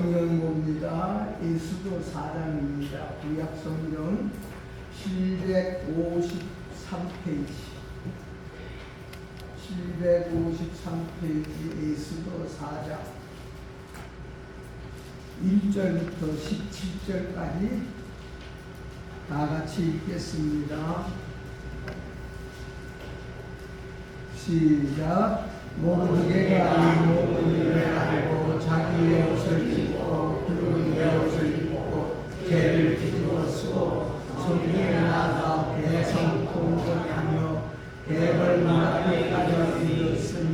성경봅니다. 에스더 4장입니다. 구약 성경 753페이지. 753페이지 에스더 4장 1절부터 17절까지 다 같이 읽겠습니다. 시작. 모르드게가 이 모든 일을 알고 자기의 옷을 찢고 붉은 베옷을 입고 죄를 뒤집어 쓰고 성경에 나가 대성통곡하며 대벌 문 앞에까지 이르렀으니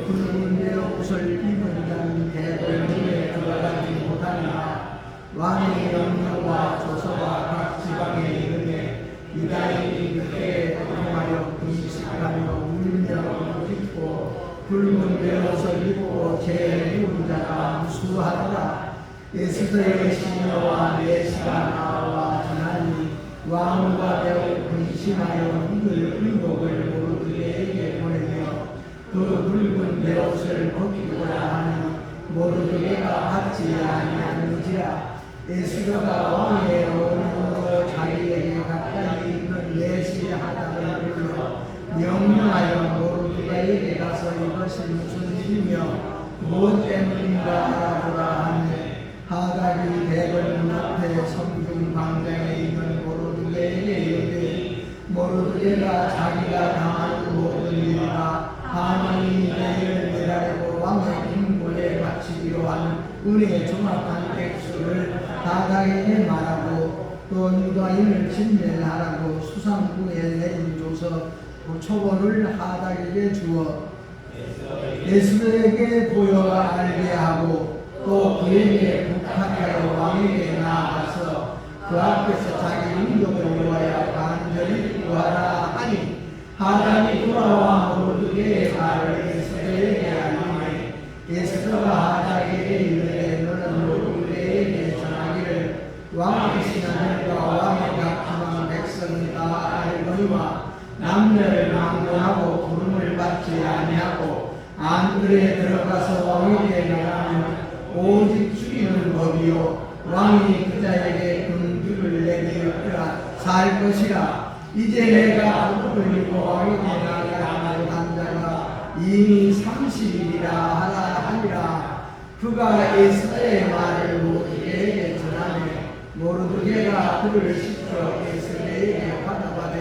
붉은 베옷을 입은 자는 대벌 문에 들어가지 못하니라. 왕의 명령과 조서와 각 지방에 이르매 유다인이 그때에 통하여 금식하며 울며 붓고 붉은 베옷을 입고 죄를 입은 자가 무수하더라. 에스더의 시녀와 내시가 나와 전하니 왕과 매우 근심하여 이들 의복을 모르드게에게 보내며 그 붉은 베옷을 벗기고자 하니 모르드게가 받지 아니하는지라. 에스더가 왕의 어머니로 자기에게 가까이 있는 내시 하다를 불러 명령하여 모르드게에게 가서 이것이 무슨 일이며 무엇 때문인가 알아보라 하니 하닥이 대궐 문 앞에 성중 광장에 있는 모르드게에게 이르되 모르드게가 자기가 당한 모든 일이나 하만이 내일 내라려고 왕의 궁궐에 바치기로 하는 은혜의 정확한 액수를 하닥에게 말하고 또 유다인을 진멸하라고 수상부에 내린 조서 초본을 하닥에게 주어 에스더에게 보여 알게 하고 또 그에게 부탁하여 왕에게 나아가서 그 앞에서 자기 능력을 위하여 간절히 구하라 하니 하닥이 돌아와 모르드게의 말을 에스더에게 알리매 에스더가 하닥에게 이르되 너는 모르드게에게 전하기를 왕의 신하들과 왕의 각주한 백성이 다 알거니와 남녀를 막론하고 부름을 받지 아니하고 안뜰에 들어가서 왕에게 나가면 오직 죽이는 법이요 왕이 그자에게 금규를 내리었더라 살 것이라. 이제 내가 부름을 입고 왕에게 나가지 못한 자가 이미 30일이라 하니라. 그가 에스더의 말을 모르드게에게 전하며 모르드게가 그를 시켜 에스더에게 받아가되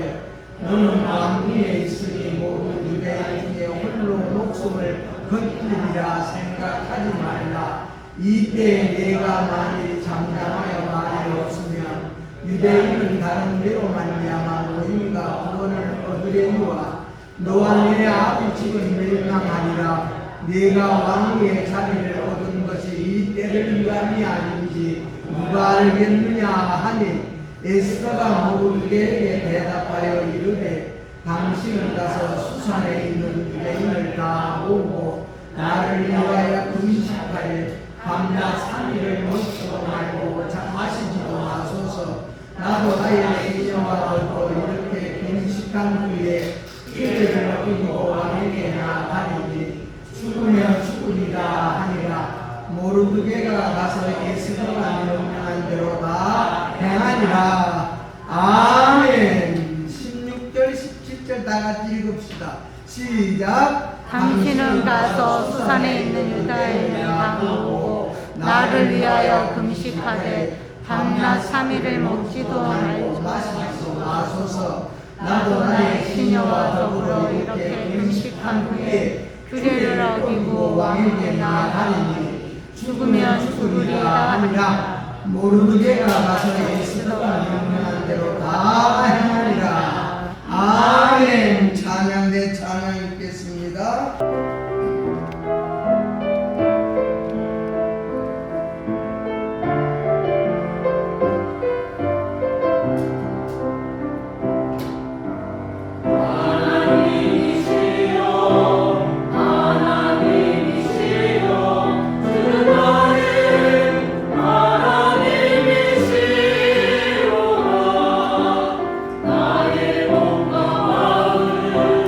너는 왕궁에 있으니 모든 유대인 중에 홀로 목숨을 건뜨리리라 생각하지 말라. 이때 내가 만일 잠잠하여 말이 없으면 유대인은 다른 데로 말미암아 너희가 구원을 얻으려니와 너와 내 아비 집은 멸망하리라. 내가 왕위의 자리를 얻은 것이 이 때를 위함이 아닌지 누가 알겠느냐 하니 에스더가 모르드게에게 대답하여 이르되 당신은 가서 수산에 있는 유대인을 다 모으고 나를 위하여 금식하되 밤낮 3일을 먹지도 말고 마시지도 마소서. 나도 나의 시녀와 너도 이렇게 금식한 후에 예배를 어기고 왕에게 나아가리니 죽으면 죽으리라 하니라. 모르드게가 가서 에스더가 명령한 대로 다 행하니라. 아멘. 16절 17절 다 같이 읽읍시다. 시작. 당신은 가서 수산에 있는 유다인을 다 모으고 나를 위하여 금식하되 밤낮 3일을 먹지도 말고 마시지도 마소서. 나도 나의 시녀와 더불어 이렇게 금식한 후에 규례를 어기고 왕에게 나아가리니 죽으면 죽으리라 하니라. 모르드게가 가서 에스더가 명령한 대로 다 행하리라. 아멘. 찬양 대 찬양 읽겠습니다. 나의 몸과 마음을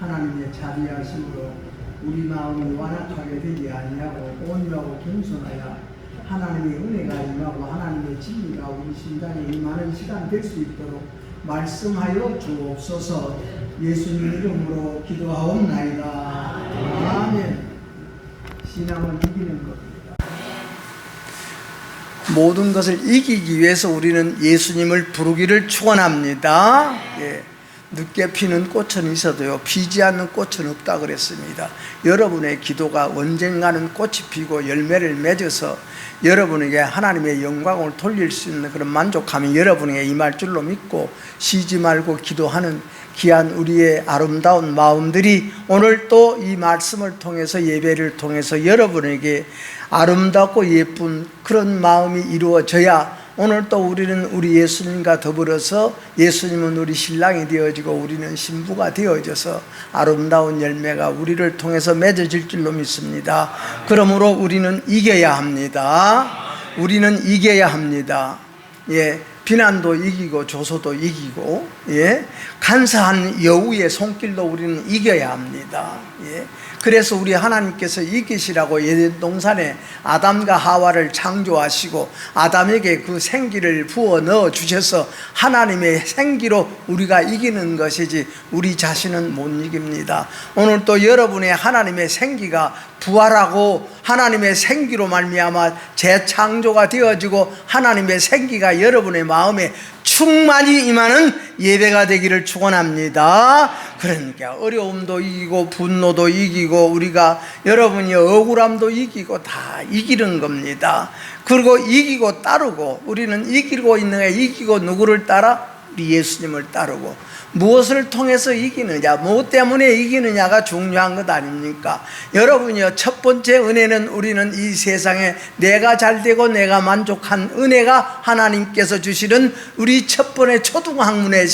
하나님의 자비하심으로 우리 마음이 완악하게 되지 아니하고 온유하고 겸손하여 하나님의 은혜가 임하고 하나님의 진리가 우리 심장에 임하는 시간 될 수 있도록 말씀하여 주옵소서. 예수님 이름으로 기도하옵나이다. 아멘. 신앙은 이기는 겁니다. 모든 것을 이기기 위해서 우리는 예수님을 부르기를 축원합니다. 예. 늦게 피는 꽃은 있어도요 피지 않는 꽃은 없다 그랬습니다. 여러분의 기도가 언젠가는 꽃이 피고 열매를 맺어서 여러분에게 하나님의 영광을 돌릴 수 있는 그런 만족감이 여러분에게 임할 줄로 믿고 쉬지 말고 기도하는 귀한 우리의 아름다운 마음들이 오늘 또 이 말씀을 통해서 예배를 통해서 여러분에게 아름답고 예쁜 그런 마음이 이루어져야 오늘 또 우리는 우리 예수님과 더불어서 예수님은 우리 신랑이 되어지고 우리는 신부가 되어져서 아름다운 열매가 우리를 통해서 맺어질 줄로 믿습니다. 그러므로 우리는 이겨야 합니다. 우리는 이겨야 합니다. 예, 비난도 이기고 조소도 이기고, 예, 간사한 여우의 손길도 우리는 이겨야 합니다. 예. 그래서 우리 하나님께서 이기시라고 예덴 동산에 아담과 하와를 창조하시고 아담에게 그 생기를 부어 넣어 주셔서 하나님의 생기로 우리가 이기는 것이지 우리 자신은 못 이깁니다. 오늘 또 여러분의 하나님의 생기가 부활하고 하나님의 생기로 말미암아 재창조가 되어지고 하나님의 생기가 여러분의 마음에 충만히 임하는 예배가 되기를 축원합니다. 그러니까 어려움도 이기고 분노도 이기고 우리가 여러분이 억울함도 이기고 다 이기는 겁니다. 그리고 이기고 따르고 우리는 이기고 있는 게 이기고 누구를 따라? 우리 예수님을 따르고 무엇을 통해서 이기느냐, 무엇 때문에 이기느냐가 중요한 것 아닙니까? 여러분이요, 첫 번째 은혜는 우리는 이 세상에 내가 잘되고 내가 만족한 은혜가 하나님께서 주시는 우리 첫 번째 초등학문의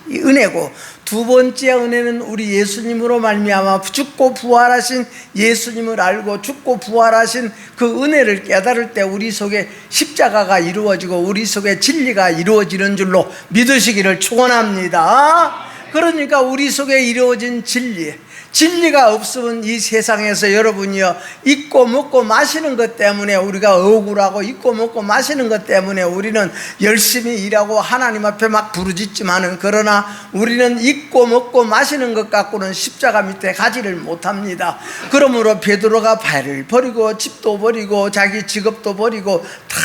은혜고, 두 번째 은혜는 우리 예수님으로 말미암아 죽고 부활하신 예수님을 알고 죽고 부활하신 그 은혜를 깨달을 때 우리 속에 십자가가 이루어지고 우리 속에 진리가 이루어지는 줄로 믿으시기를 축원합니다. 그러니까 우리 속에 이루어진 진리가 없으면 이 세상에서 여러분이요, 잊고 먹고 마시는 것 때문에 우리가 억울하고 잊고 먹고 마시는 것 때문에 우리는 열심히 일하고 하나님 앞에 막 부르짖지만은, 그러나 우리는 잊고 먹고 마시는 것 갖고는 십자가 밑에 가지를 못합니다. 그러므로 베드로가 배를 버리고 집도 버리고 자기 직업도 버리고 다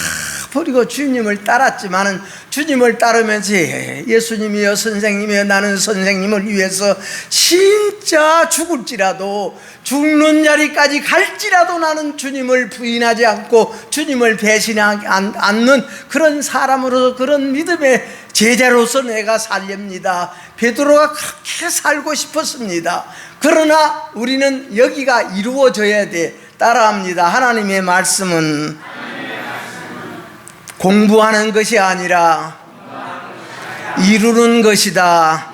버리고 주님을 따랐지만은, 주님을 따르면서 예수님이여 선생님이여 나는 선생님을 위해서 진짜 죽을지라도 죽는 자리까지 갈지라도 나는 주님을 부인하지 않고 주님을 배신하지 않는 그런 사람으로서, 그런 믿음의 제자로서 내가 살렵니다. 베드로가 그렇게 살고 싶었습니다. 그러나 우리는 여기가 이루어져야 돼. 따라합니다. 하나님의 말씀은 공부하는 것이 아니라 이루는 것이다.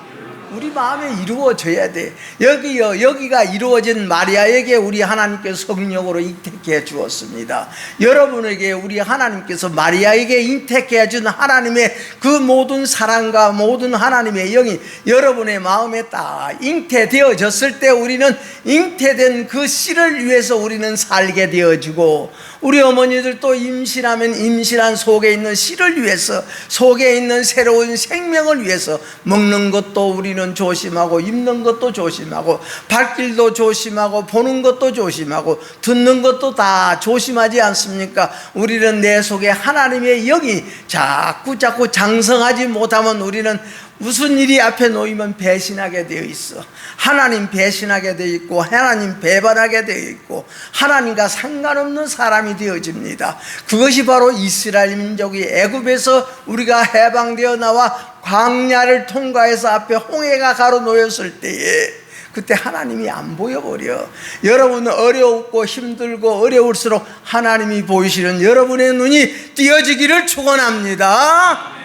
우리 마음에 이루어져야 돼. 여기가 이루어진 마리아에게 우리 하나님께서 성령으로 인택해 주었습니다. 여러분에게 우리 하나님께서 마리아에게 인택해 준 하나님의 그 모든 사랑과 모든 하나님의 영이 여러분의 마음에 딱 잉태되어졌을 때 우리는 잉태된 그 씨를 위해서 우리는 살게 되어지고, 우리 어머니들도 임신하면 임신한 속에 있는 씨를 위해서, 속에 있는 새로운 생명을 위해서 먹는 것도 우리는 조심하고, 입는 것도 조심하고, 발길도 조심하고, 보는 것도 조심하고, 듣는 것도 다 조심하지 않습니까? 우리는 내 속에 하나님의 영이 자꾸 장성하지 못하면 우리는 무슨 일이 앞에 놓이면 배신하게 되어 있어. 하나님 배신하게 되어 있고, 하나님 배반하게 되어 있고, 하나님과 상관없는 사람이 되어집니다. 그것이 바로 이스라엘 민족이 애굽에서 우리가 해방되어 나와 광야를 통과해서 앞에 홍해가 가로놓였을 때에 그때 하나님이 안 보여버려. 여러분은 어렵고 힘들고 어려울수록 하나님이 보이시는 여러분의 눈이 띄어지기를 축원합니다.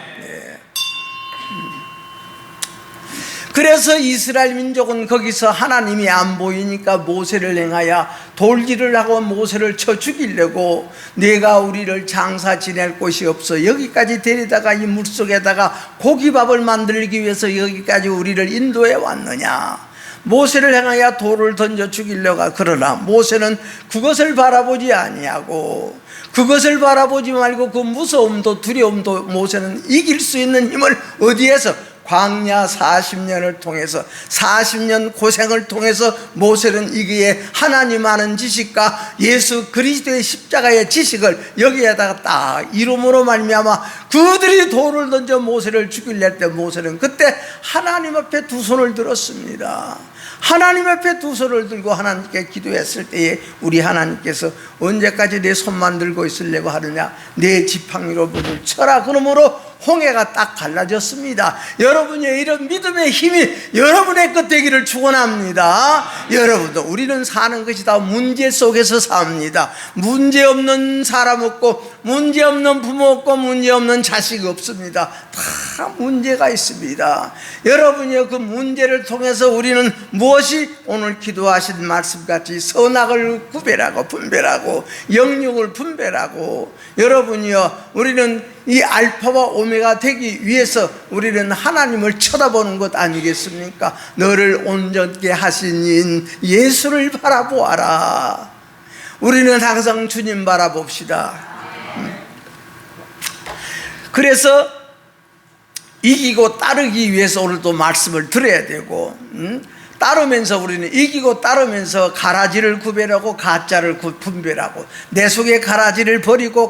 그래서 이스라엘 민족은 거기서 하나님이 안 보이니까 모세를 행하여 돌기를 하고 모세를 쳐 죽이려고, 내가 우리를 장사 지낼 곳이 없어 여기까지 데리다가 이 물속에다가 고기밥을 만들기 위해서 여기까지 우리를 인도해 왔느냐. 모세를 향하여 돌을 던져 죽이려가. 그러나 모세는 그것을 바라보지 아니하고, 그것을 바라보지 말고 그 무서움도 두려움도 모세는 이길 수 있는 힘을 어디에서? 광야 40년을 통해서, 40년 고생을 통해서 모세는 이기에 하나님 아는 지식과 예수 그리스도의 십자가의 지식을 여기에다가 딱 이름으로 말미암아 그들이 돌을 던져 모세를 죽이려 할 때 모세는 그때 하나님 앞에 두 손을 들었습니다. 하나님 앞에 두 손을 들고 하나님께 기도했을 때에 우리 하나님께서 언제까지 내 손만 들고 있으려고 하느냐, 내 지팡이로 물을 쳐라. 그러므로 홍해가 딱 갈라졌습니다. 여러분의 이런 믿음의 힘이 여러분의 것 되기를 축원합니다. 여러분도, 우리는 사는 것이 다 문제 속에서 삽니다. 문제 없는 사람 없고, 문제 없는 부모 없고, 문제 없는 자식 없습니다. 다 문제가 있습니다. 여러분의 그 문제를 통해서 우리는 무엇이 오늘 기도하신 말씀같이 선악을 구별하고 분별하고 영육을 분별하고, 여러분이요, 우리는 이 알파와 오메가 되기 위해서 우리는 하나님을 쳐다보는 것 아니겠습니까? 너를 온전케 하신 인 예수를 바라보아라. 우리는 항상 주님 바라봅시다. 그래서 이기고 따르기 위해서 오늘도 말씀을 들어야 되고, 따르면서 우리는 이기고 따르면서 가라지를 구별하고 가짜를 분별하고, 내 속에 가라지를 버리고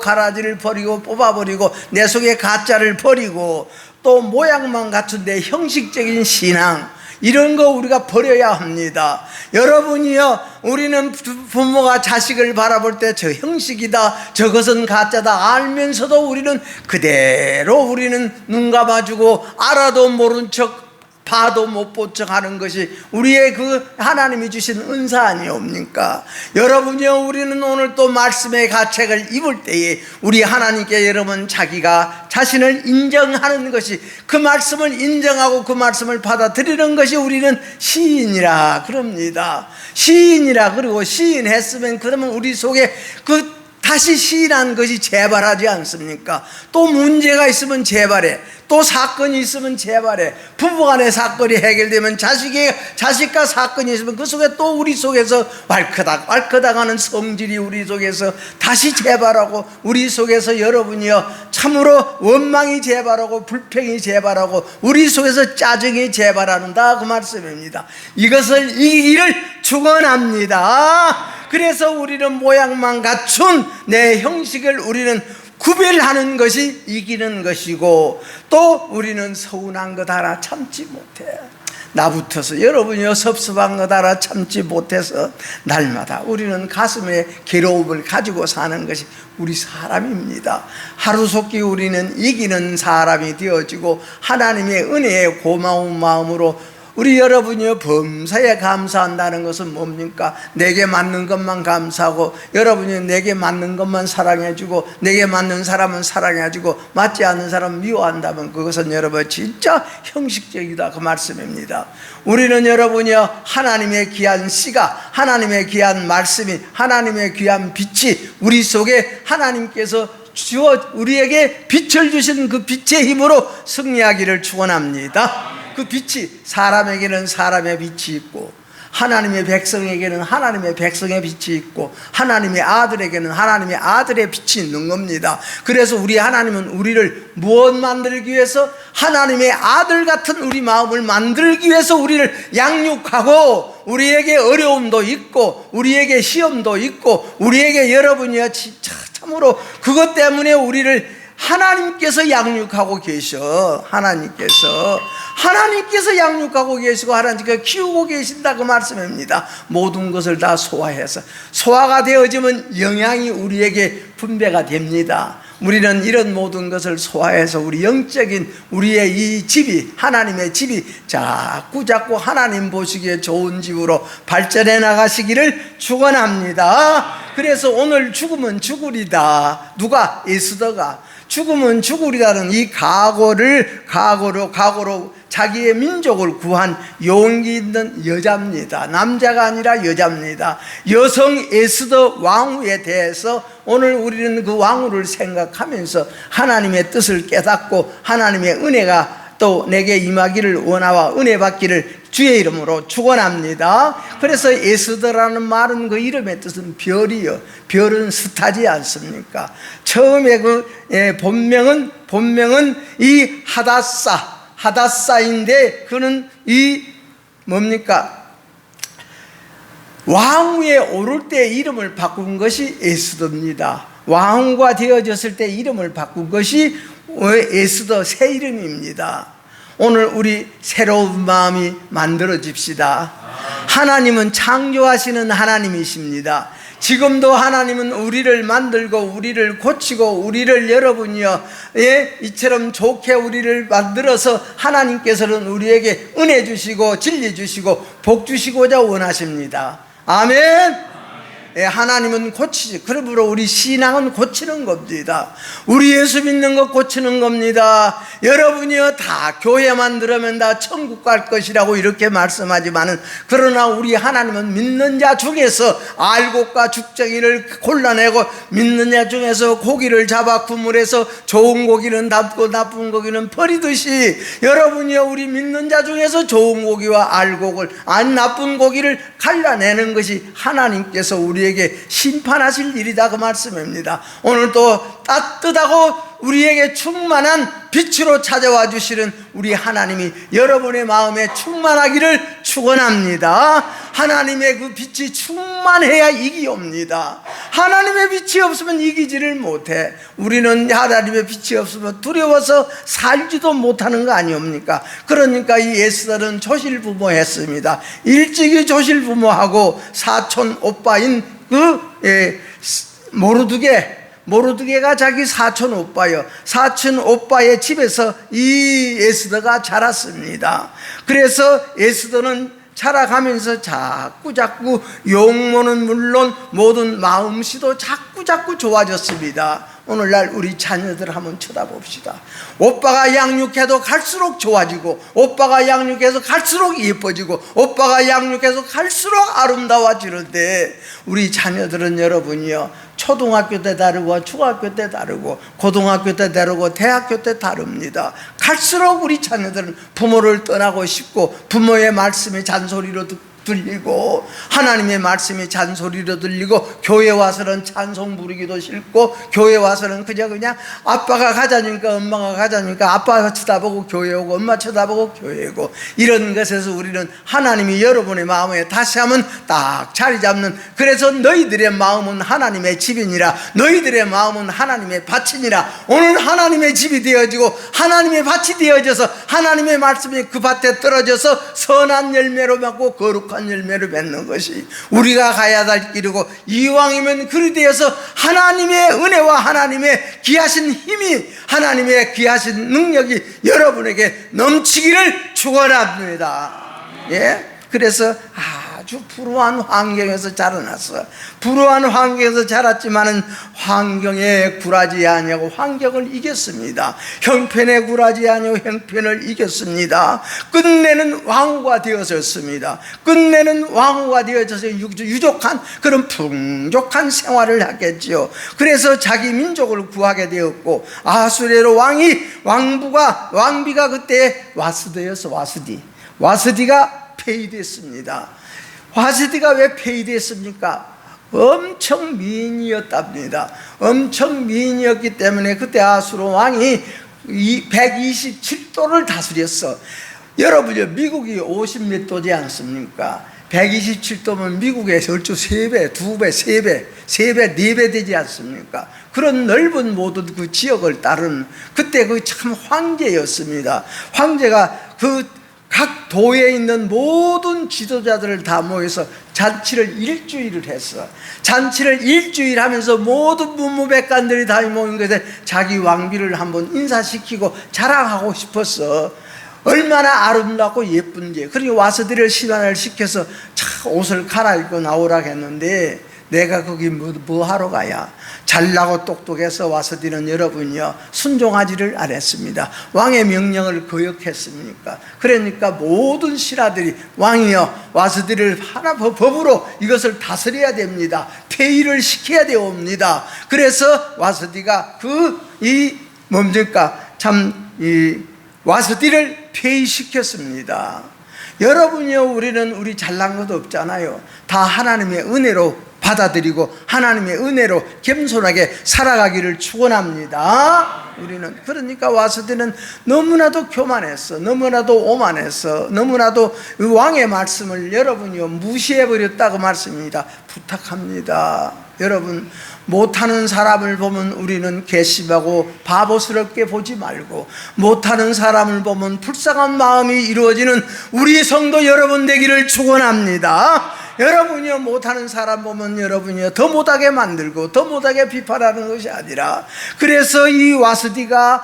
뽑아버리고 내 속에 가짜를 버리고, 또 모양만 갖춘 내 형식적인 신앙, 이런 거 우리가 버려야 합니다. 여러분이요, 우리는 부모가 자식을 바라볼 때 저 형식이다, 저것은 가짜다 알면서도 우리는 그대로 우리는 눈 감아주고 알아도 모른 척, 봐도 못 본 척 하는 것이 우리의 그 하나님이 주신 은사 아니옵니까? 여러분이요, 우리는 오늘 또 말씀의 가책을 입을 때에 우리 하나님께 여러분 자기가 자신을 인정하는 것이, 그 말씀을 인정하고 그 말씀을 받아들이는 것이 우리는 시인이라 그럽니다. 시인이라. 그리고 시인했으면 그러면 우리 속에 그 다시 시인한 것이 재발하지 않습니까? 또 문제가 있으면 재발해, 또 사건이 있으면 재발해. 부부간의 사건이 해결되면 자식과 사건이 있으면 그 속에 또 우리 속에서 왈크닥하는 성질이 우리 속에서 다시 재발하고, 우리 속에서 여러분이요, 참으로 원망이 재발하고 불평이 재발하고 우리 속에서 짜증이 재발하는다, 그 말씀입니다. 이것을 이기기를 축원합니다. 그래서 우리는 모양만 갖춘 내 형식을 우리는 구별하는 것이 이기는 것이고, 또 우리는 서운한 것 하나 참지 못해. 나부터서 여러분이요, 섭섭한 것 하나 참지 못해서 날마다 우리는 가슴에 괴로움을 가지고 사는 것이 우리 사람입니다. 하루속히 우리는 이기는 사람이 되어지고 하나님의 은혜에 고마운 마음으로 우리 여러분이 범사에 감사한다는 것은 뭡니까? 내게 맞는 것만 감사하고, 여러분이 내게 맞는 것만 사랑해주고, 내게 맞는 사람은 사랑해주고 맞지 않는 사람은 미워한다면 그것은 여러분 진짜 형식적이다, 그 말씀입니다. 우리는 여러분이요, 하나님의 귀한 씨가, 하나님의 귀한 말씀이, 하나님의 귀한 빛이 우리 속에 하나님께서 우리에게 빛을 주신 그 빛의 힘으로 승리하기를 축원합니다. 그 빛이 사람에게는 사람의 빛이 있고, 하나님의 백성에게는 하나님의 백성의 빛이 있고, 하나님의 아들에게는 하나님의 아들의 빛이 있는 겁니다. 그래서 우리 하나님은 우리를 무엇 만들기 위해서? 하나님의 아들 같은 우리 마음을 만들기 위해서 우리를 양육하고, 우리에게 어려움도 있고 우리에게 시험도 있고 우리에게 여러분이야 참으로 그것 때문에 우리를 하나님께서 양육하고 계셔. 하나님께서 양육하고 계시고 하나님께서 키우고 계신다, 그 말씀입니다. 모든 것을 다 소화해서, 소화가 되어지면 영양이 우리에게 분배가 됩니다. 우리는 이런 모든 것을 소화해서 우리 영적인 우리의 이 집이, 하나님의 집이 자꾸 하나님 보시기에 좋은 집으로 발전해 나가시기를 축원합니다. 그래서 오늘 죽으면 죽으리다. 누가? 에스더가 죽으면 죽으리다는 이 각오로 자기의 민족을 구한 용기 있는 여자입니다. 남자가 아니라 여자입니다. 여성 에스더 왕후에 대해서 오늘 우리는 그 왕후를 생각하면서 하나님의 뜻을 깨닫고 하나님의 은혜가 또 내게 임하기를 원하와 은혜 받기를 주의 이름으로 축원합니다. 그래서 에스더라는 말은 그 이름의 뜻은 별이요, 별은 스타지 않습니까? 처음에 그 본명은 이 하다사인데 그는 이 뭡니까? 왕위에 오를 때 이름을 바꾼 것이 에스더입니다. 왕후가 되어졌을 때 이름을 바꾼 것이 에스더 새 이름입니다. 오늘 우리 새로운 마음이 만들어집시다. 하나님은 창조하시는 하나님이십니다. 지금도 하나님은 우리를 만들고 우리를 고치고 우리를 여러분이요, 이처럼 좋게 우리를 만들어서 하나님께서는 우리에게 은혜 주시고 진리 주시고 복 주시고자 원하십니다. 아멘. 하나님은 고치지. 그러므로 우리 신앙은 고치는 겁니다. 우리 예수 믿는 것 고치는 겁니다. 여러분이요, 다 교회만 들으면 다 천국 갈 것이라고 이렇게 말씀하지만은, 그러나 우리 하나님은 믿는 자 중에서 알곡과 죽정이를 골라내고 믿는 자 중에서 고기를 잡아 구물해서 좋은 고기는 담고 나쁜 고기는 버리듯이, 여러분이요, 우리 믿는 자 중에서 좋은 고기와 알곡을, 나쁜 고기를 갈라내는 것이 하나님께서 우리에게 심판하실 일이다, 그 말씀입니다. 오늘 또 따뜻하고 우리에게 충만한 빛으로 찾아와 주시는 우리 하나님이 여러분의 마음에 충만하기를 축원합니다. 하나님의 그 빛이 충만해야 이기 옵니다. 하나님의 빛이 없으면 이기지를 못해. 우리는 하나님의 빛이 없으면 두려워서 살지도 못하는 거 아니옵니까? 그러니까 이 에스더는 조실부모했습니다. 일찍이 조실부모하고 사촌 오빠인 모르드게가 자기 사촌 오빠요. 사촌 오빠의 집에서 이 에스더가 자랐습니다. 그래서 에스더는 자라가면서 자꾸 용모는 물론 모든 마음씨도 자꾸 좋아졌습니다. 오늘날 우리 자녀들 한번 쳐다봅시다. 오빠가 양육해도 갈수록 좋아지고, 오빠가 양육해서 갈수록 예뻐지고, 오빠가 양육해서 갈수록 아름다워지는데, 우리 자녀들은 여러분이요, 초등학교 때 다르고 중학교 때 다르고 고등학교 때 다르고 대학교 때 다릅니다. 갈수록 우리 자녀들은 부모를 떠나고 싶고, 부모의 말씀이 잔소리로 들리고, 하나님의 말씀이 잔소리로 들리고, 교회 와서는 찬송 부르기도 싫고, 교회 와서는 그냥 아빠가 가자니까 엄마가 가자니까 아빠가 쳐다보고 교회 오고 엄마 쳐다보고 교회 오고, 이런 것에서 우리는 하나님이 여러분의 마음에 다시 한번 딱 자리 잡는, 그래서 너희들의 마음은 하나님의 집이니라, 너희들의 마음은 하나님의 밭이니라. 오늘 하나님의 집이 되어지고 하나님의 밭이 되어져서 하나님의 말씀이 그 밭에 떨어져서 선한 열매로 맺고 거룩한 열매를 맺는 것이 우리가 가야 할 길이고, 이왕이면 그리 되어서 하나님의 은혜와 하나님의 귀하신 힘이, 하나님의 귀하신 능력이 여러분에게 넘치기를 축원합니다. 그래서 아주 불우한 환경에서 자라났어. 불우한 환경에서 자랐지만은 환경에 굴하지 아니하고 환경을 이겼습니다. 형편에 굴하지 아니하고 형편을 이겼습니다. 끝내는 왕후가 되어졌습니다. 끝내는 왕후가 되어져서 유족한 그런 풍족한 생활을 하겠죠. 그래서 자기 민족을 구하게 되었고, 아수레로 왕비가 그때 와스디였어. 와스디가 폐위됐습니다. 와스디가 왜 폐위됐습니까? 엄청 미인이었답니다. 엄청 미인이었기 때문에 그때 아수르 왕이 127도를 다스렸어. 여러분요, 미국이 50몇 도지 않습니까? 127도면 미국의 얼추 3배, 2배, 3배, 3배, 4배 되지 않습니까? 그런 넓은 모든 그 지역을 따른, 그때 그 참 황제였습니다. 황제가 각 도에 있는 모든 지도자들을 다 모여서 잔치를 일주일을 했어. 잔치를 일주일 하면서 모든 문무백관들이 다 모인 것에 자기 왕비를 한번 인사시키고 자랑하고 싶었어. 얼마나 아름답고 예쁜지. 그리고 와서들을 시간을 시켜서 옷을 갈아입고 나오라고 했는데, 내가 거기 뭐 하러 가야? 잘나고 똑똑해서 와서디는 여러분이요, 순종하지를 않았습니다. 왕의 명령을 거역했습니까? 그러니까 모든 신하들이, 왕이요, 와서디를 하나 법으로 이것을 다스려야 됩니다. 폐위를 시켜야 되옵니다. 그래서 와서디가 와서디를 폐위시켰습니다. 여러분이요, 우리는 우리 잘난 것도 없잖아요. 다 하나님의 은혜로 받아들이고 하나님의 은혜로 겸손하게 살아가기를 축원합니다. 우리는 그러니까 와서들은 너무나도 교만했어, 너무나도 오만했어, 너무나도 왕의 말씀을 여러분이요 무시해버렸다고 말씀입니다. 부탁합니다. 여러분, 못하는 사람을 보면 우리는 괘씸하고 바보스럽게 보지 말고, 못하는 사람을 보면 불쌍한 마음이 이루어지는 우리 성도 여러분 되기를 축원합니다. 여러분이요, 못하는 사람 보면 여러분이요 더 못하게 만들고 더 못하게 비판하는 것이 아니라, 그래서 이 와스디가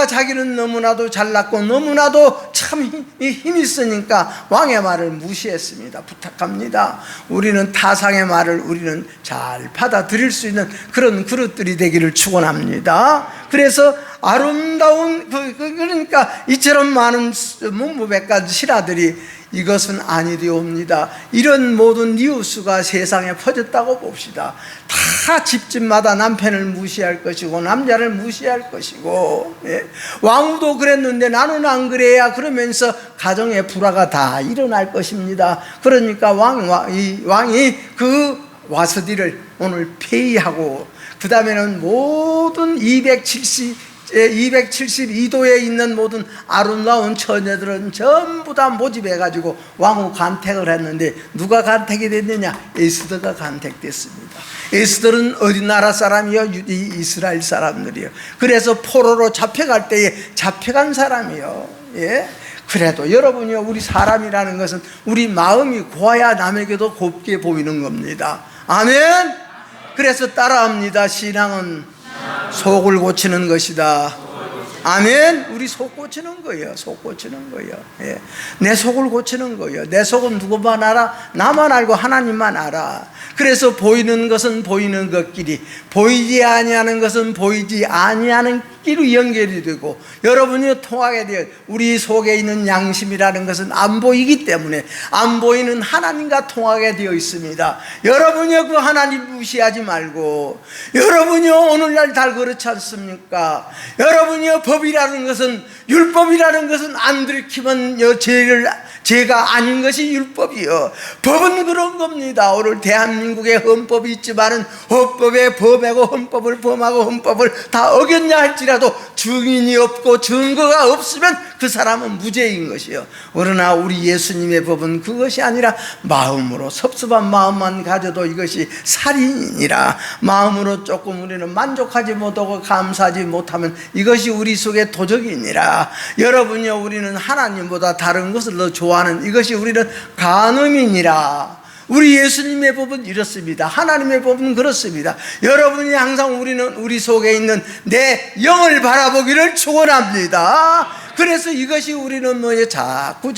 자기는 너무나도 잘났고 너무나도 참 힘이 있으니까 왕의 말을 무시했습니다. 부탁합니다. 우리는 타상의 말을 우리는 잘 받아들일 수 있는 그런 그릇들이 되기를 축원합니다. 그래서 아름다운 그러니까 이처럼 많은 문무백관 신하들이 이것은 아니되옵니다. 이런 모든 뉴스가 세상에 퍼졌다고 봅시다. 다 집집마다 남편을 무시할 것이고 남자를 무시할 것이고, 예. 왕후도 그랬는데 나는 안 그래야 그러면서 가정의 불화가 다 일어날 것입니다. 그러니까 왕이 그 와스디를 오늘 폐위하고, 그 다음에는 모든 272도에 있는 모든 아름다운 처녀들은 전부 다 모집해가지고 왕후 간택을 했는데, 누가 간택이 됐느냐? 에스더가 간택됐습니다. 에스더는 어디 나라 사람이요? 이스라엘 사람들이요. 그래서 포로로 잡혀갈 때에 잡혀간 사람이요. 예? 그래도 여러분이요, 우리 사람이라는 것은 우리 마음이 고와야 남에게도 곱게 보이는 겁니다. 아멘. 그래서 따라합니다. 신앙은 속을 고치는 것이다. 아멘. 우리 속 고치는 거예요. 속 고치는 거예요. 예. 내 속을 고치는 거예요. 내 속은 누구만 알아? 나만 알고 하나님만 알아. 그래서 보이는 것은 보이는 것끼리, 보이지 아니하는 것은 보이지 아니하는 끼로 연결이 되고, 여러분이 통하게 되어 우리 속에 있는 양심이라는 것은 안 보이기 때문에 안 보이는 하나님과 통하게 되어 있습니다. 여러분이 그 하나님 무시하지 말고, 여러분이 오늘날 다 그렇지 않습니까? 여러분이 법이라는 것은, 율법이라는 것은 안 들키면 죄가 아닌 것이 율법이요. 법은 그런 겁니다. 오늘 대한민국에 헌법이 있지만은 헌법에 범하고 헌법을 범하고 헌법을 다 어겼냐 할지라도 증인이 없고 증거가 없으면 그 사람은 무죄인 것이요. 그러나 우리 예수님의 법은 그것이 아니라 마음으로, 섭섭한 마음만 가져도 이것이 살인이니라. 마음으로 조금 우리는 만족하지 못하고 감사하지 못하면 이것이 우리 속에 도적이니라. 여러분요, 우리는 하나님보다 다른 것을 더 좋아하는 이것이 우리는 간음이니라. 우리 예수님의 법은 이렇습니다. 하나님의 법은 그렇습니다. 여러분이 항상 우리는 우리 속에 있는 내 영을 바라보기를 축원합니다. 그래서 이것이 우리는 자꾸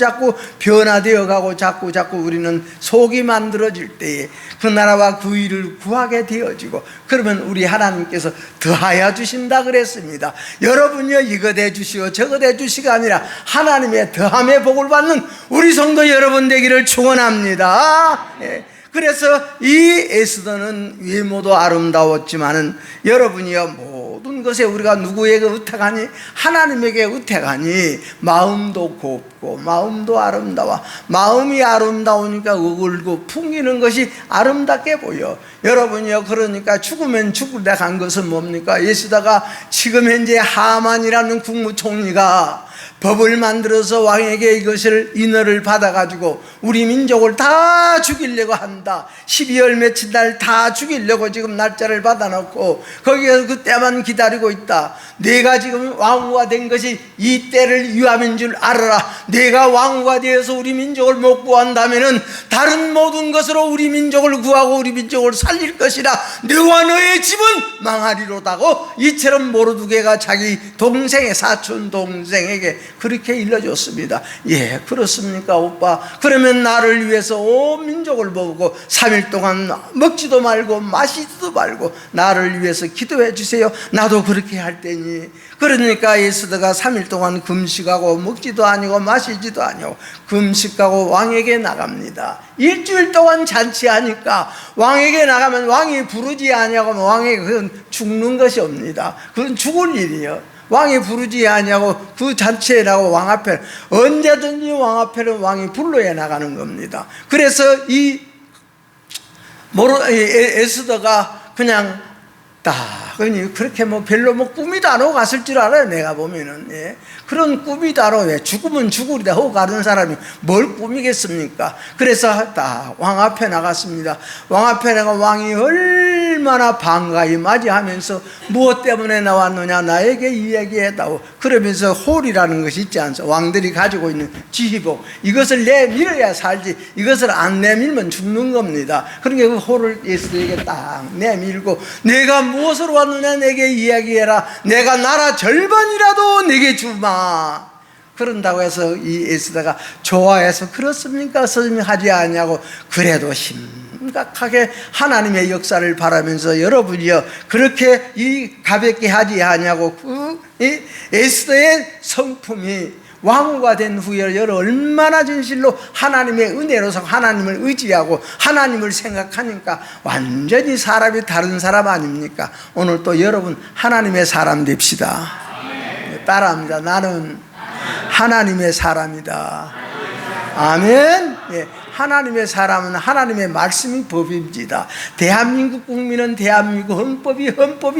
변화되어 가고 자꾸 우리는 속이 만들어질 때에 그 나라와 그 일을 구하게 되어지고, 그러면 우리 하나님께서 더하여 주신다 그랬습니다. 여러분이요, 이거 대주시오 저거 대주시가 아니라 하나님의 더함의 복을 받는 우리 성도 여러분 되기를 축원합니다. 예. 그래서 이 에스더는 외모도 아름다웠지만은 여러분이요, 모든 것에 우리가 누구에게 의탁하니? 하나님에게 의탁하니 마음도 곱고 마음도 아름다워. 마음이 아름다우니까 울고 풍기는 것이 아름답게 보여. 여러분이요, 그러니까 죽으면 죽으려 간 것은 뭡니까? 에스더가 지금 현재 하만이라는 국무총리가 법을 만들어서 왕에게 이것을 인허를 받아가지고 우리 민족을 다 죽이려고 한다. 12월 며칠 날 다 죽이려고 지금 날짜를 받아놓고 거기에서 그 때만 기다리고 있다. 내가 지금 왕후가 된 것이 이 때를 위함인 줄 알아라. 내가 왕후가 되어서 우리 민족을 못 구한다면은 다른 모든 것으로 우리 민족을 구하고 우리 민족을 살릴 것이라. 너와 너의 집은 망하리로다고 이처럼 모르드게가 자기 동생의 사촌 동생에게 그렇게 일러줬습니다. 예, 그렇습니까 오빠? 그러면 나를 위해서 온 민족을 먹고 3일 동안 먹지도 말고 마시지도 말고 나를 위해서 기도해 주세요. 나도 그렇게 할 테니. 그러니까 에스더가 3일 동안 금식하고 먹지도 아니고 마시지도 아니고 금식하고 왕에게 나갑니다. 일주일 동안 잔치하니까 왕에게 나가면 왕이 부르지 아니하고 왕에게 그건 죽는 것이 옵니다. 그건 죽을 일이요. 왕이 부르지 아니하고 그 잔치에 나고 왕 앞에 언제든지 왕 앞에는 왕이 불러야 나가는 겁니다. 그래서 이 에스더가 그냥 그렇게 별로 꾸미도 안 하고 갔을 줄 알아요. 내가 보면은. 예. 그런 꾸미도 안 하고, 왜 죽으면 죽으리다 하고 가는 사람이 뭘 꾸미겠습니까? 그래서 왕 앞에 나갔습니다. 왕 앞에 나가 왕이 얼마나 반가이 맞이하면서 무엇 때문에 나왔느냐, 나에게 이야기했다고 그러면서 홀이라는 것이 있지 않습니까? 왕들이 가지고 있는 지휘복, 이것을 내밀어야 살지, 이것을 안 내밀면 죽는 겁니다. 그러니까 그 홀을 에스더에게 딱 내밀고, 내가 무엇으로 왔느냐 내게 이야기해라. 내가 나라 절반이라도 내게 주마. 그런다고 해서 이 에스더가 좋아해서 그렇습니까? 설명하지 않냐고. 그래도 심각하게 하나님의 역사를 바라면서 여러분이요, 그렇게 가볍게 하지 않냐고. 이 에스더의 성품이 왕후가 된 후에 얼마나 진실로 하나님의 은혜로서 하나님을 의지하고 하나님을 생각하니까 완전히 사람이 다른 사람 아닙니까? 오늘 또 여러분 하나님의 사람 됩시다. 따라합니다. 나는 하나님의 사람이다. 아멘. 예. 하나님의 사람은 하나님의 말씀이 법입니다. 대한민국 국민은 대한민국 헌법이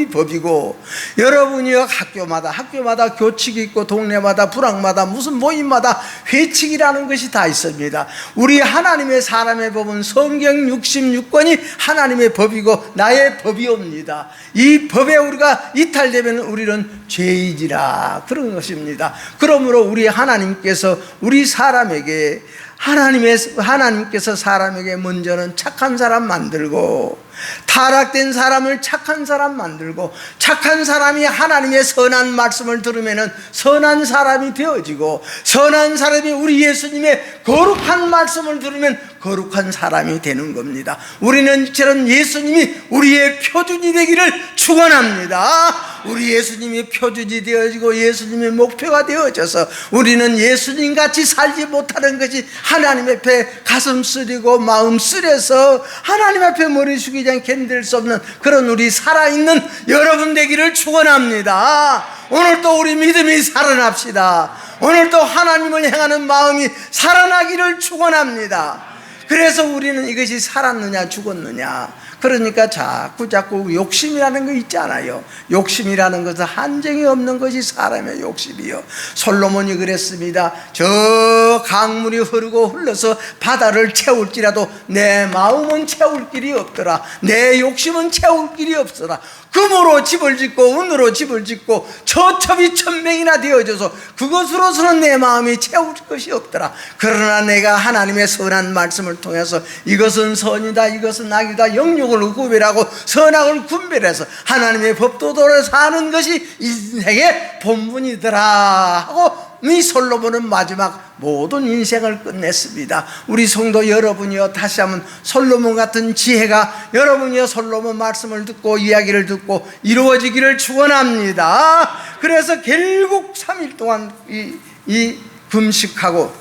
법이고, 여러분이요 학교마다 교칙이 있고, 동네마다 불황마다 무슨 모임마다 회칙이라는 것이 다 있습니다. 우리 하나님의 사람의 법은 성경 66권이 하나님의 법이고 나의 법이옵니다. 이 법에 우리가 이탈되면 우리는 죄이지라, 그런 것입니다. 그러므로 우리 하나님께서 우리 사람에게 하나님께서 사람에게 먼저는 착한 사람 만들고, 타락된 사람을 착한 사람 만들고, 착한 사람이 하나님의 선한 말씀을 들으면 선한 사람이 되어지고, 선한 사람이 우리 예수님의 거룩한 말씀을 들으면 거룩한 사람이 되는 겁니다. 우리는 이처럼 예수님이 우리의 표준이 되기를 축원합니다. 우리 예수님이 표준이 되어지고 예수님의 목표가 되어져서 우리는 예수님같이 살지 못하는 것이 하나님 앞에 가슴 쓰리고 마음 쓰려서 하나님 앞에 머리 숙이지 않게 견딜 수 없는 그런 우리 살아있는 여러분 되기를 축원합니다. 오늘도 우리 믿음이 살아납시다. 오늘도 하나님을 향하는 마음이 살아나기를 축원합니다. 그래서 우리는 이것이 살았느냐 죽었느냐, 그러니까 자꾸 욕심이라는 거 있잖아요. 욕심이라는 것은 한정이 없는 것이 사람의 욕심이요. 솔로몬이 그랬습니다. 저 강물이 흘러서 바다를 채울지라도 내 마음은 채울 길이 없더라. 내 욕심은 채울 길이 없더라. 금으로 집을 짓고 은으로 집을 짓고 처첩이 1000명이나 되어져서 그것으로서는 내 마음이 채울 것이 없더라. 그러나 내가 하나님의 선한 말씀을 통해서 이것은 선이다, 이것은 악이다, 영육을 구별하고 선악을 분별해서 하나님의 법도대로 사는 것이 인생의 본분이더라 하고 이 솔로몬은 마지막 모든 인생을 끝냈습니다. 우리 성도 여러분이요, 다시 한번 솔로몬 같은 지혜가 여러분이요 솔로몬 말씀을 듣고 이야기를 듣고 이루어지기를 축원합니다. 그래서 결국 3일 동안 이 금식하고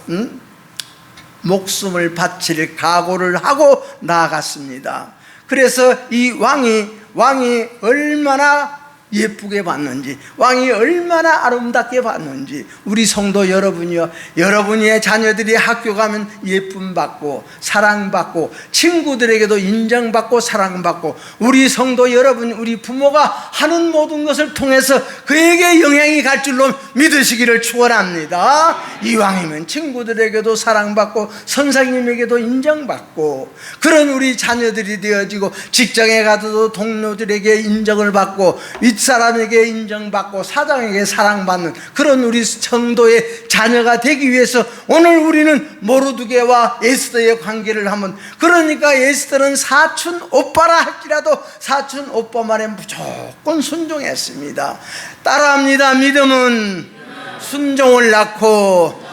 목숨을 바칠 각오를 하고 나아갔습니다. 그래서 이 왕이 얼마나 예쁘게 봤는지, 왕이 얼마나 아름답게 봤는지, 우리 성도 여러분이요, 여러분의 자녀들이 학교 가면 예쁨 받고 사랑받고 친구들에게도 인정받고 사랑받고, 우리 성도 여러분, 우리 부모가 하는 모든 것을 통해서 그에게 영향이 갈 줄로 믿으시기를 축원합니다. 이왕이면 친구들에게도 사랑받고 선생님에게도 인정받고 그런 우리 자녀들이 되어지고, 직장에 가도 동료들에게 인정을 받고 윗사람에게 인정받고 사장에게 사랑받는 그런 우리 성도의 자녀가 되기 위해서 오늘 우리는 모르드게와 에스더의 관계를 한번, 그러니까 에스더는 사촌 오빠라 할지라도 사촌 오빠 말에 무조건 순종했습니다. 따라합니다. 믿음은 순종을 낳고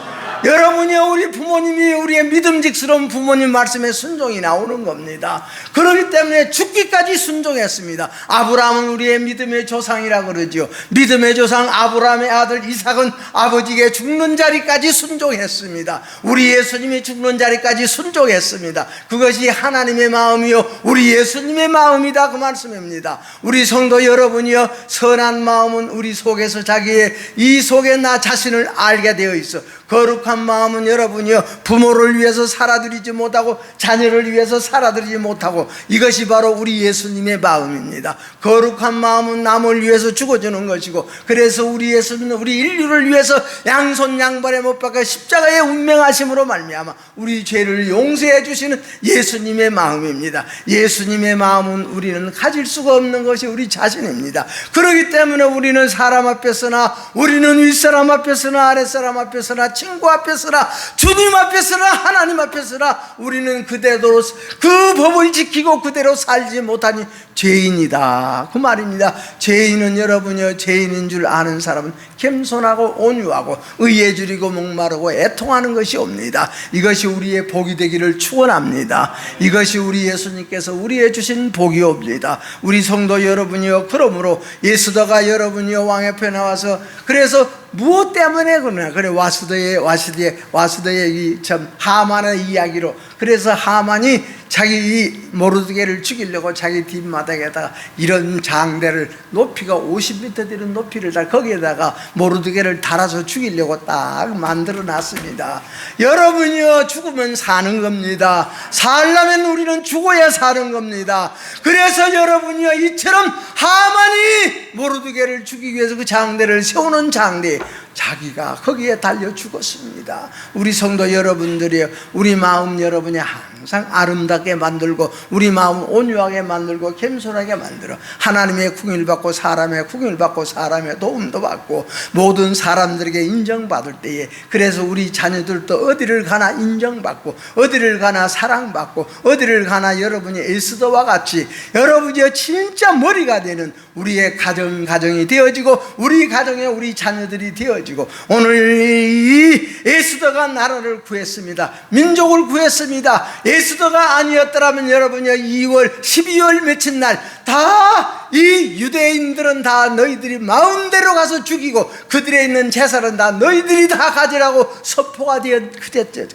여러분이요, 우리 부모님이 우리의 믿음직스러운 부모님 말씀에 순종이 나오는 겁니다. 그렇기 때문에 죽기까지 순종했습니다. 아브라함은 우리의 믿음의 조상이라 그러죠. 믿음의 조상 아브라함의 아들 이삭은 아버지에게 죽는 자리까지 순종했습니다. 우리 예수님이 죽는 자리까지 순종했습니다. 그것이 하나님의 마음이요 우리 예수님의 마음이다, 그 말씀입니다. 우리 성도 여러분이요, 선한 마음은 우리 속에서 자기의 이 속에 나 자신을 알게 되어 있어. 거룩한 마음은 여러분이요, 부모를 위해서 살아드리지 못하고 자녀를 위해서 살아드리지 못하고, 이것이 바로 우리 예수님의 마음입니다. 거룩한 마음은 남을 위해서 죽어주는 것이고, 그래서 우리 예수님은 우리 인류를 위해서 양손 양발에 못 박아 십자가의 운명하심으로 말미암아 우리 죄를 용서해 주시는 예수님의 마음입니다. 예수님의 마음은 우리는 가질 수가 없는 것이 우리 자신입니다. 그렇기 때문에 우리는 사람 앞에서나, 우리는 윗사람 앞에서나 아랫사람 앞에서나 친구 앞에서나 주님 앞에서나 하나님 앞에서나 우리는 그대로 그 법을 지키고 그대로 살지 못하니 죄인이다, 그 말입니다. 죄인은 여러분이요, 죄인인 줄 아는 사람은 겸손하고 온유하고 의에 줄이고 목마르고 애통하는 것이 옵니다. 이것이 우리의 복이 되기를 축원합니다. 이것이 우리 예수님께서 우리에 주신 복이 옵니다. 우리 성도 여러분이요, 그러므로 예수다가 여러분이요 왕 앞에 나와서, 그래서 무엇 때문에 그러나, 그래 와수더의 이 참 하만의 이야기로, 그래서 하만이 자기 이 모르드게를 죽이려고 자기 뒷마당에다가 이런 장대를, 높이가 50m 되는 높이를 다 거기에다가 모르드게를 달아서 죽이려고 딱 만들어 놨습니다. 여러분이요, 죽으면 사는 겁니다. 살려면 우리는 죽어야 사는 겁니다. 그래서 여러분이요, 이처럼 하만이 모르드게를 죽이기 위해서 그 장대를 세우는 장대, 자기가 거기에 달려 죽었습니다. 우리 성도 여러분들이요, 우리 마음 여러분이 항상 아름답게 만들고 우리 마음 온유하게 만들고 겸손하게 만들어 하나님의 궁일 받고 사람의 궁일 받고 사람의 도움도 받고 모든 사람들에게 인정받을 때에, 그래서 우리 자녀들도 어디를 가나 인정받고 어디를 가나 사랑받고 어디를 가나 여러분이 에스더와 같이 여러분이 진짜 머리가 되는 우리의 가정이 되어지고 우리 가정에 우리 자녀들이 되어지고, 오늘 이 에스더가 나라를 구했습니다. 민족을 구했습니다. 에스더가 아니었더라면 여러분이 12월 며칠 날 다 이 유대인들은 다 너희들이 마음대로 가서 죽이고 그들에 있는 재산은 다 너희들이 다 가지라고 선포가 되어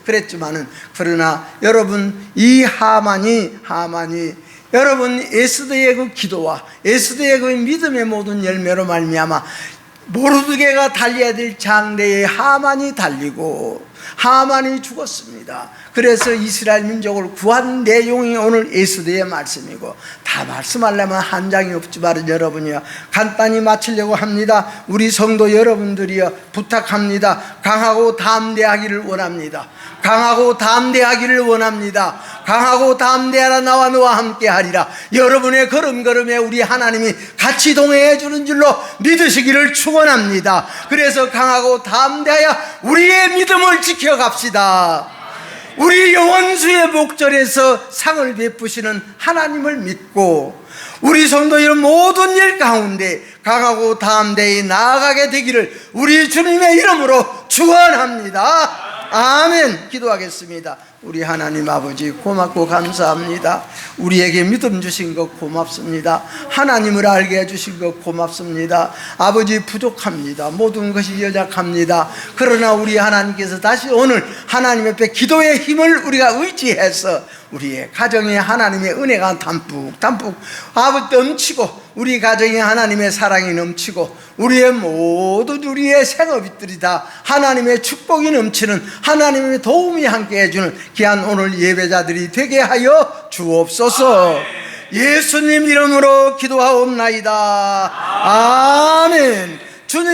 그랬지만은, 그러나 여러분 이 하만이 여러분 에스더의 그 기도와 에스더의 그 믿음의 모든 열매로 말미암아 모르드게가 달려야 될 장대에 하만이 달리고 하만이 죽었습니다. 그래서 이스라엘 민족을 구한 내용이 오늘 에스더의 말씀이고, 다 말씀하려면 한 장이 없지만 여러분이요, 간단히 마치려고 합니다. 우리 성도 여러분들이요, 부탁합니다. 강하고 담대하기를 원합니다. 강하고 담대하기를 원합니다. 강하고 담대하라, 나와 너와 함께 하리라. 여러분의 걸음걸음에 우리 하나님이 같이 동행해 주는 줄로 믿으시기를 축원합니다. 그래서 강하고 담대하여 우리의 믿음을 지켜갑시다. 우리 영원수의 목전에서 상을 베푸시는 하나님을 믿고 우리 성도의 모든 일 가운데 강하고 담대히 나아가게 되기를 우리 주님의 이름으로 축원합니다. 아멘. 기도하겠습니다. 우리 하나님 아버지, 고맙고 감사합니다. 우리에게 믿음 주신 것 고맙습니다. 하나님을 알게 해주신 것 고맙습니다. 아버지, 부족합니다. 모든 것이 연약합니다. 그러나 우리 하나님께서 다시 오늘 하나님 앞에 기도의 힘을 우리가 의지해서 우리의 가정에 하나님의 은혜가 담뿍 아버지 넘치고, 우리 가정에 하나님의 사랑이 넘치고, 우리의 모든 우리의 생업들이 다 하나님의 축복이 넘치는, 하나님의 도움이 함께 해주는 귀한 오늘 예배자들이 되게 하여 주옵소서. 예수님 이름으로 기도하옵나이다. 아멘.